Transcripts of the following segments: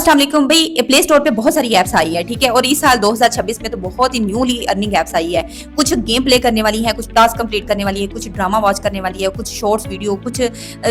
अस्सलाम वालेकुम भाई। प्ले स्टोर पे बहुत सारी ऐप्स आई है, ठीक है। और इस साल 2026 में तो बहुत ही न्यूली अर्निंग ऐप्स आई है। कुछ गेम प्ले करने वाली है, कुछ टास्क कंप्लीट करने वाली है, कुछ ड्रामा वॉच करने वाली है, कुछ शॉर्ट्स वीडियो, कुछ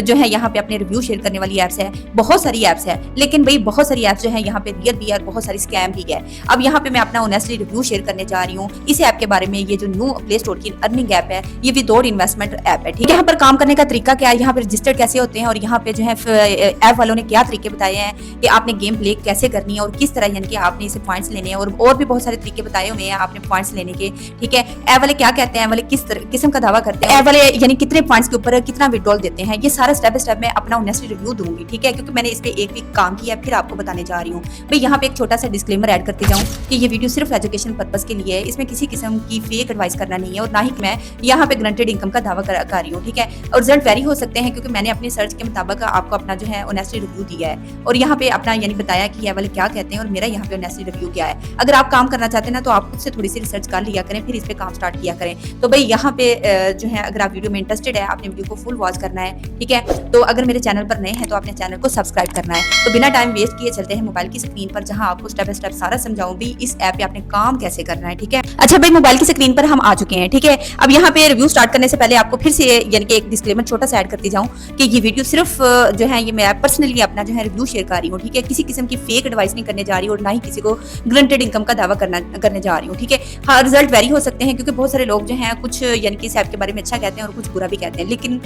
जो है यहाँ पे अपने रिव्यू शेयर करने वाली ऐप्स है। बहुत सारी ऐप्स है, लेकिन भाई बहुत सारी ऐप्स जो है यहाँ पे रियल भी है और बहुत सारी स्कैम भी है। अब यहाँ पे मैं अपना ऑनेस्टली रिव्यू शेयर करने जा रही हूँ इस ऐप के बारे में। ये जो न्यू प्ले स्टोर की अर्निंग ऐप है, ये विदाउट इन्वेस्टमेंट ऐप है, ठीक है। यहाँ पर काम करने का तरीका क्या है, यहाँ पे रजिस्टर कैसे होते हैं और यहाँ पे जो है ऐप वालों ने क्या तरीके बताए हैं कि आपने गेम प्ले कैसे करनी है और किस तरह, यानी कि आपने इसे पॉइंट्स लेने हैं और भी बहुत सारे तरीके बताए हुए हैं आपने पॉइंट्स लेने के, ठीक है। ऐप वाले क्या कहते हैं, वाले किस किस्म का दावा करते हैं, ऐप वाले यानी कितने पॉइंट्स के ऊपर कितना विड्रॉल देते हैं, ये सारा स्टेप बाय स्टेप मैं अपना ऑनेस्टली रिव्यू दूंगी, ठीक है। क्योंकि मैंने इस पे एक वीक काम किया, फिर आपको बताने जा रही हूँ। भाई यहाँ पे एक छोटा सा डिस्क्लेमर ऐड करते जाऊँ कि ये वीडियो सिर्फ एजुकेशन पर्पज के लिए है, इसमें किसी किस्म की फेक एडवाइस करना नहीं है और ना ही मैं यहाँ पे ग्रांटेड इनकम का दावा कर रही हूँ, ठीक है। और रिजल्ट वेरी हो सकते हैं क्योंकि मैंने अपने सर्च के मुताबिक आपको अपना जो है ऑनेस्टली रिव्यू दिया है और यहाँ पे अपना यानी बताया कि ये वाले क्या कहते हैं और मेरा यहाँ पे ऑनेस्टली रिव्यू क्या है। अगर आप काम करना चाहते हैं ना तो आप खुद से थोड़ी सी रिसर्च कर लिया करें, फिर इस पे काम स्टार्ट किया करें। तो भाई यहाँ पे जो है अगर आप वीडियो में इंटरेस्टेड है, आपने वीडियो को फुल वॉच करना है, ठीक है। तो अगर मेरे चैनल पर नए हैं तो आपने चैनल को सब्सक्राइब करना है। तो बिना टाइम वेस्ट किए चलते हैं मोबाइल की स्क्रीन पर, जहाँ आपको स्टेप बाय स्टेप सारा समझाऊं भी इस ऐप पे आपने काम कैसे करना है, ठीक है। अच्छा भाई, मोबाइल की स्क्रीन पर हम आ चुके हैं, ठीक है। अब यहाँ पे रिव्यू स्टार्ट करने से पहले आपको फिर से यानी कि एक डिस्क्लेमर छोटा सा ऐड करती जाऊँ कि ये वीडियो सिर्फ जो है ये मैं पर्सनली अपना जो है रिव्यू शेयर कर रही हूँ, ठीक है। किसी किस्म की फेक एडवाइस नहीं करने जा रही और ना ही किसी को ग्रांटेड इनकम का दावा करने जा रही हूँ, ठीक है। हाँ, रिजल्ट वेरी हो सकते हैं क्योंकि बहुत सारे लोग जो हैं कुछ यानी कि इस ऐप के बारे में अच्छा कहते हैं और कुछ बुरा भी कहते हैं, लेकिन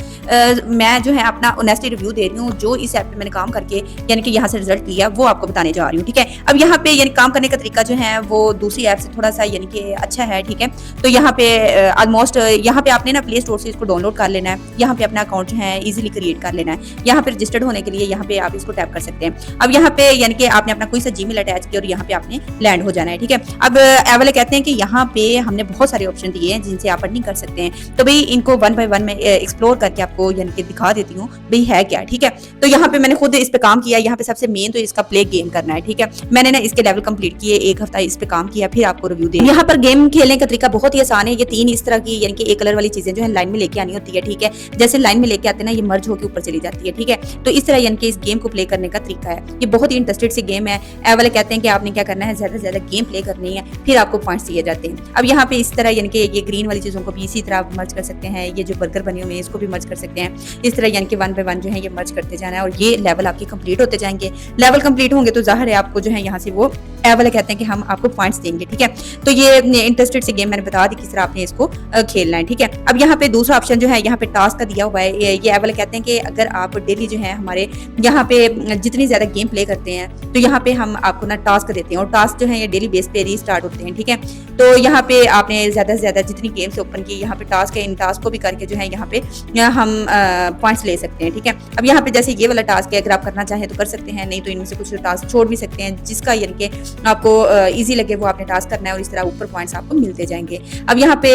मैं जो है अपना ऑनेस्टली रिव्यू दे रही हूँ जो इस ऐप पे मैंने काम करके यानी कि यहाँ से रिजल्ट लिया वो आपको बताने जा रही हूँ, ठीक है। अब यहाँ पे यानी काम करने का तरीका जो है वो दूसरी ऐप से थोड़ा सा यानी कि अच्छा है, ठीक है। तो यहाँ पे ऑलमोस्ट यहाँ पे आपने ना प्ले स्टोर से इसको डाउनलोड कर लेना है, यहाँ पे अपना अकाउंट जो है इजीली क्रिएट कर लेना है। यहाँ पे रजिस्टर्ड होने के लिए यहाँ पे आप इसको टैप कर सकते हैं। अब यहाँ पे यानी कि आपने अपना कोई सा जीमेल अटैच किया और यहाँ पे आपने लैंड हो जाना है, ठीक है। अब ऐप वाले कहते हैं कि यहाँ पे हमने बहुत सारे ऑप्शन दिए हैं जिनसे आप अर्निंग कर सकते हैं। तो भाई इनको वन बाय वन में एक्सप्लोर करके आपको यानी कि दिखा देती हूँ भाई है क्या, ठीक है। तो यहाँ पे मैंने खुद इस पे काम किया। यहाँ पे सबसे मेन तो इसका प्ले गेम करना है, ठीक है। मैंने ना इसके लेवल कंप्लीट किए, एक हफ्ता इस पे काम किया, फिर आपको रिव्यू दे। यहाँ पर गेम खेलने का तरीका बहुत ही आसान है। ये तीन इस तरह की यानी कि एक कलर वाली चीजें जो है लाइन में लेके आनी होती है, ठीक है। जैसे लाइन में लेके आते हैं ना, ये मर्ज होकर ऊपर चली जाती है, ठीक है। तो इस तरह यानी कि इस गेम को प्ले करने का तरीका है। ये बहुत ही इंटरेस्टेड सी गेम है। ऐप वाले कहते हैं कि आपने क्या करना है, ज्यादा से ज्यादा गेम प्ले करनी है, फिर आपको पॉइंट्स दिए जाते हैं। अब यहाँ पे इस तरह यानी कि ये ग्रीन वाली चीजों को भी इसी तरह मर्ज कर सकते हैं। ये जो बर्गर बने हुए हैं इसको भी मर्ज कर सकते हैं। इस तरह यानी कि वन बाय वन जो है ये मर्ज करते जाना है और ये लेवल आपके कंप्लीट होते जाएंगे। लेवल कंप्लीट होंगे तो जाहिर है आपको जो है यहाँ से वो ऐप वाले कहते हैं कि हम आपको पॉइंट्स देंगे, ठीक है। तो ये इंटरेस्टेड सी गेम मैंने बता दी किस तरह आपने इसको खेलना है, ठीक है। अब यहाँ पे दूसरा ऑप्शन जो है यहाँ पे टास्क का दिया हुआ है। ये ऐप वाले कहते हैं कि अगर आप डेली जो है हमारे यहाँ पे जितनी ज्यादा गेम प्ले करते हैं तो यहाँ पे हम आपको ना टास्क देते हैं और टास्क जो है ये डेली बेस पे रीस्टार्ट होते हैं, ठीक है। तो यहाँ पे आपने ज्यादा से ज्यादा जितनी गेम्स ओपन की, यहाँ पे टास्क है, इन टास्क को भी करके जो है यहाँ पे हम पॉइंट्स ले सकते हैं, ठीक है। अब यहाँ पे जैसे ये वाला टास्क है, अगर आप करना चाहें तो कर सकते हैं, नहीं तो इनमें से कुछ टास्क छोड़ भी सकते हैं। जिसका यानी कि आपको इजी लगे वो आपने टास्क करना है और इस तरह ऊपर पॉइंट्स आपको मिलते जाएंगे। अब यहाँ पे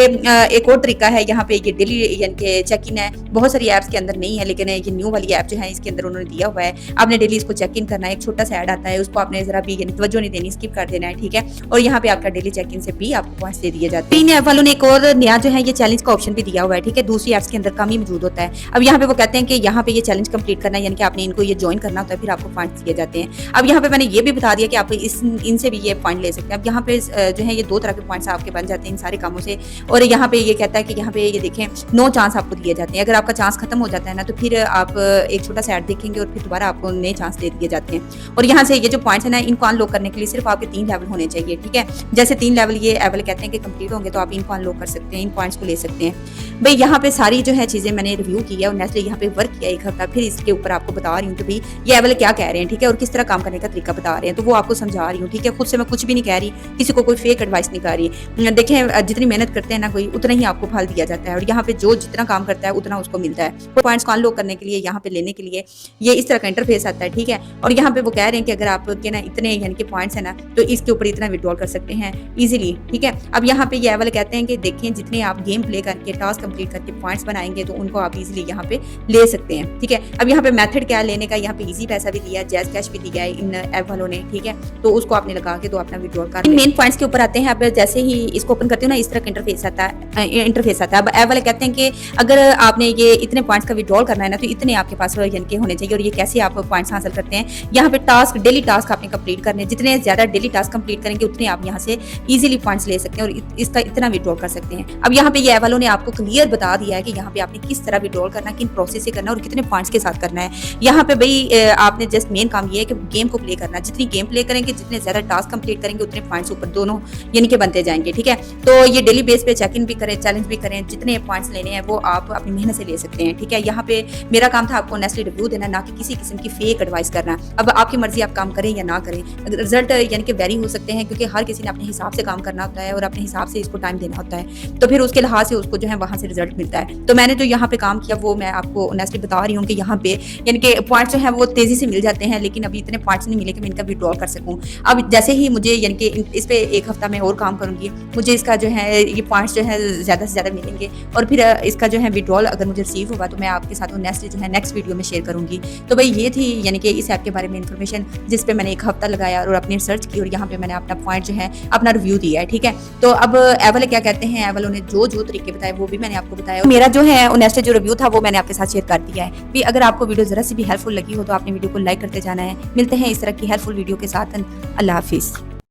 एक और तरीका है, यहाँ पे ये डेली यानी कि चेक इन है। बहुत सारी ऐप्स के अंदर नहीं है, लेकिन ये न्यू वाली ऐप जो है इसके अंदर उन्होंने दिया हुआ है। आपने डेली इसको चेक इन करना है। एक छोटा सा ऐड आता है, उसको आपने जरा भी यानी तवज्जो नहीं देनी, स्किप कर देना है, ठीक है। और यहाँ पे आपका डेली चेक इन से भी आपको पॉइंट्स दे दिए जाते हैं। इन ऐप वालों ने एक और नया जो है ये चैलेंज का ऑप्शन भी दिया हुआ है, ठीक है। दूसरी ऐप्स के अंदर कम ही मौजूद होता है। अब यहाँ पे वो कहते हैं कि यहाँ पे ये चैलेंज कंप्लीट करना है, यानी कि आपने इनको ये ज्वाइन करना होता है, फिर आपको पॉइंट्स दिए जाते हैं। अब यहाँ पे मैंने ये भी बता दिया कि आप इनसे भी ये पॉइंट ले सकते हैं। अब यहाँ पे जो है ये दो तरह के पॉइंट्स आपके बन जाते हैं इन सारे कामों से। और यहाँ पे ये कहता है कि यहाँ पे ये देखें 9 चांस आपको दिए जाते हैं। अगर आपका चांस खत्म हो जाता है ना तो फिर आप एक छोटा सा ऐड देखेंगे और फिर दोबारा आपको नए चांस दे दिए जाते हैं। और यहाँ से ये जो पॉइंट्स है ना, इनको अनलॉक करने के लिए सिर्फ आपके 3 लेवल होने चाहिए, ठीक है। जैसे 3 लेवल ये ऐप वाले कहते हैं कि कंप्लीट होंगे तो आप इनको अनलॉक कर सकते हैं, इन पॉइंट्स को ले सकते हैं। भाई यहाँ पे सारी जो है चीजें मैंने रिव्यू की है और नेस्टली यहाँ पे वर्क किया एक हफ्ता, फिर इसके ऊपर आपको बता रही हूँ कि भाई ये ऐप वाले क्या कह रहे हैं, ठीक है। और किस तरह काम करने का तरीका बता रहे हैं, तो वो आपको समझा रही हूँ, ठीक है। खुद से मैं कुछ भी नहीं कह रही, किसी को कोई फेक एडवाइस नहीं कर रही। देखें जितनी मेहनत करते हैं ना कोई, उतना ही आपको फल दिया जाता है और यहाँ पे जो जितना काम करता है उतना उसको मिलता है। पॉइंट्स को अनलॉक करने के लिए यहाँ पे लेने के लिए ये इस तरह का इंटरफेस आता है, ठीक है। और यहाँ पे वो कह रहे हैं कि अगर आपके ना इतने यानी कि पॉइंट्स है ना तो इसके ऊपर इतना विड्रॉल कर सकते हैं इजीली, ठीक है। अब यहाँ पे ये वाले कहते हैं कि देखें जितने आप गेम प्ले करके टास्क कंप्लीट करके पॉइंट्स बनाएंगे तो उनको आप इजीली यहाँ पे ले सकते हैं, ठीक है। अब यहाँ पे मेथड क्या लेने का, यहाँ पे इजी पैसा भी दिया है, जैज कैश भी दिया है इन ऐप वालों ने, ठीक है। तो उसको आपने लगा के तो अपना विड्रॉल कर मेन पॉइंट्स के ऊपर आते हैं। अब जैसे ही इसको ओपन करते हो ना, इस तरह का इंटरफेस आता है। अब ऐप वाले कहते हैं कि अगर आपने ये इतने पॉइंट्स का विड्रॉल करना है ना, तो इतने आपके पास यानी कि होने चाहिए। और ये कैसे आप पॉइंट्स हासिल करते हैं, यहाँ पे टास्क, डेली टास्क आपने कंप्लीट करने, जितने ज्यादा डेली टास्क कंप्लीट करेंगे उतने आप यहाँ से इजीली पॉइंट्स ले सकते हैं और इसका इतना विड्रॉल कर सकते हैं। अब यहाँ पे ये ऐप वालों ने आपको क्लियर बता दिया है कि यहाँ पे आपने किस तरह विड्रॉल करना है, किन प्रोसेस से करना है और कितने पॉइंट्स के साथ करना है। यहाँ पे भाई आपने जस्ट मेन काम ये है कि गेम को प्ले करना। जितनी गेम प्ले करेंगे, जितने ज्यादा टास्क कंप्लीट करेंगे, उतने पॉइंट्स ऊपर दोनों यानी कि बनते जाएंगे। ठीक है, तो ये डेली बेस पे चेक इन भी करें, चैलेंज भी करें, जितने पॉइंट्स लेने हैं वो आप अपनी मेहनत से ले सकते हैं। ठीक है, यहाँ पे मेरा काम था आपको ऑनेस्टली रिव्यू देना, ना कि किसी किस्म की फेक एडवाइस करना। अब आपकी मर्जी, आप काम करें या ना करें, रिजल्ट यानी कि वेरी हो सकते हैं, क्योंकि हर किसी ने अपने हिसाब से काम करना होता है और अपने हिसाब से इसको टाइम देना होता है, तो फिर उसके लिहाज से उसको जो है वहां से रिजल्ट मिलता है। तो मैंने जो यहाँ पे काम किया वो मैं आपको ऑनेस्टली बता रही हूँ कि यहाँ पे यानी कि पॉइंट्स जो है वो तेजी से मिल जाते हैं, लेकिन अभी इतने पॉइंट्स नहीं मिले कि मैं इनका विड्रॉल कर सकूँ। अब जैसे ही मुझे यानी कि इस पे एक हफ्ता में और काम करूंगी, मुझे इसका जो है ये पॉइंट्स जो है ज्यादा से ज्यादा मिलेंगे और फिर इसका जो है विड्रॉल अगर मुझे रिसीव होगा तो मैं आपके साथ नेक्स्ट वीडियो में शेयर करूंगी। तो भाई ये थी यानी कि इस ऐप के बारे में इन्फॉर्मेशन, जिस पे मैंने एक हफ्ता लगाया और अपनी रिसर्च की और यहाँ पे मैंने अपना पॉइंट जो है अपना रिव्यू दिया है। ठीक है, तो अब ऐप वाले क्या कहते हैं, ऐप वालों ने जो तरीके बताए वो भी मैंने आपको बताया। मेरा जो है ऑनेस्ट जो रिव्यू था वो मैंने आपके साथ शेयर कर दिया है। भी अगर आपको वीडियो जरा सी भी हेल्पफुल लगी हो तो आपने वीडियो को लाइक करते जाना है। मिलते हैं इस तरह की हेल्पफुल वीडियो के साथ। अल्लाह हाफिज।